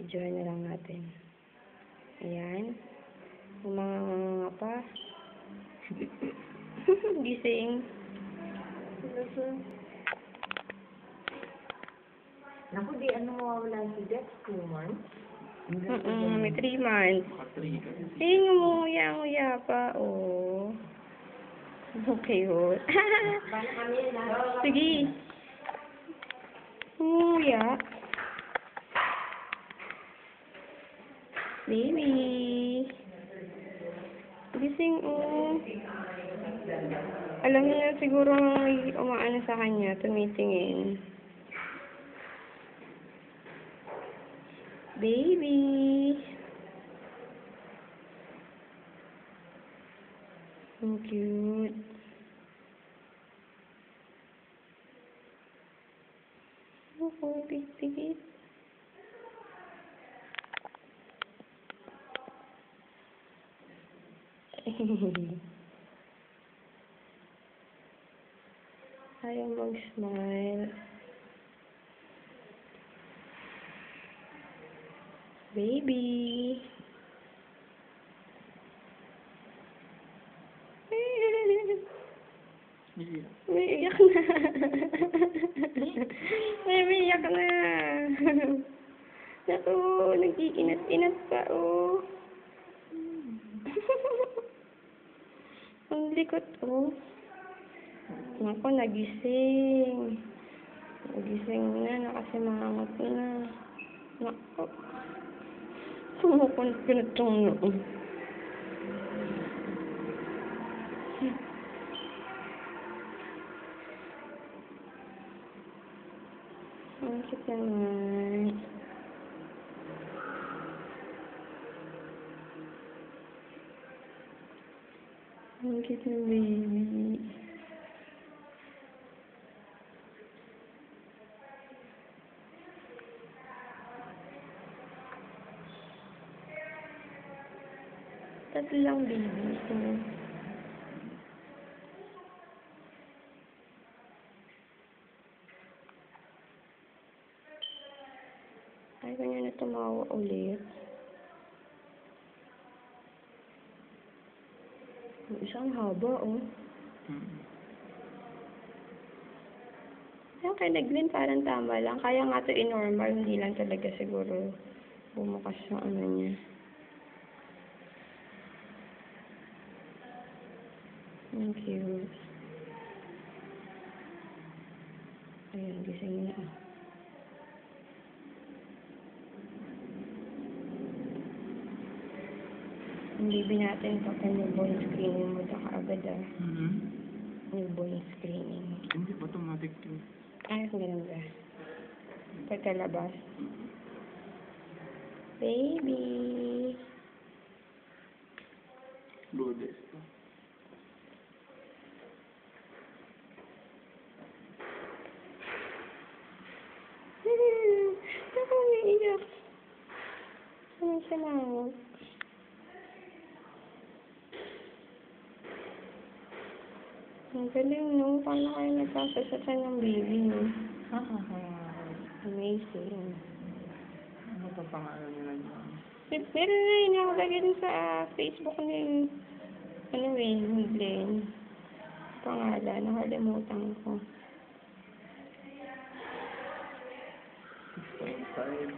Videohan na lang natin. Ayan. Yung mga pa. Gising. Naku, di ano mawawala si Dex? 2 months? May 3 months. Sige, nguya pa. Oh. Okay, oh. Paano kami na? Sige. Nguya. Baby. Gising, oh. Alam niya siguro may umaano sa kanya, tumitingin. Baby. So cute. Oh, tigit. Ayaw mag-smile. Baby. Umiiyak na. Umiiyak na. Naku, nag-iinat-inat pa, oh. Ang likot, oh. Naku, nagising. Nagising na kasi mangangat na. Naku. Sumukunot-kunot yung noon. Ang cute naman. Ang cute ng baby. Tatlo lang baby. Ayaw niya na tumawa ulit. Isang haba, oh. Yung kay Neglin parang tama lang. Kaya nga ito in-normal, hindi lang talaga siguro bumukas yung ano niya. Ang cute. Ayan, gising na. Ang baby natin kapag newborn screening mo ka agad, ah. Newborn screening. Hindi, automatic yun. Ay, ganun ba? Pagkalabas. Baby! Lourdes. Ako umiiyak. Ano siya na? Ang galing, no? Paano kayo nagkasasatan ng baby, no? Amazing. Ano pa pangalan nila dyan? Meron na yun nakalagay din sa Facebook ni ano ni Glenn. Pangalan, nakalimutan ko. 6.5.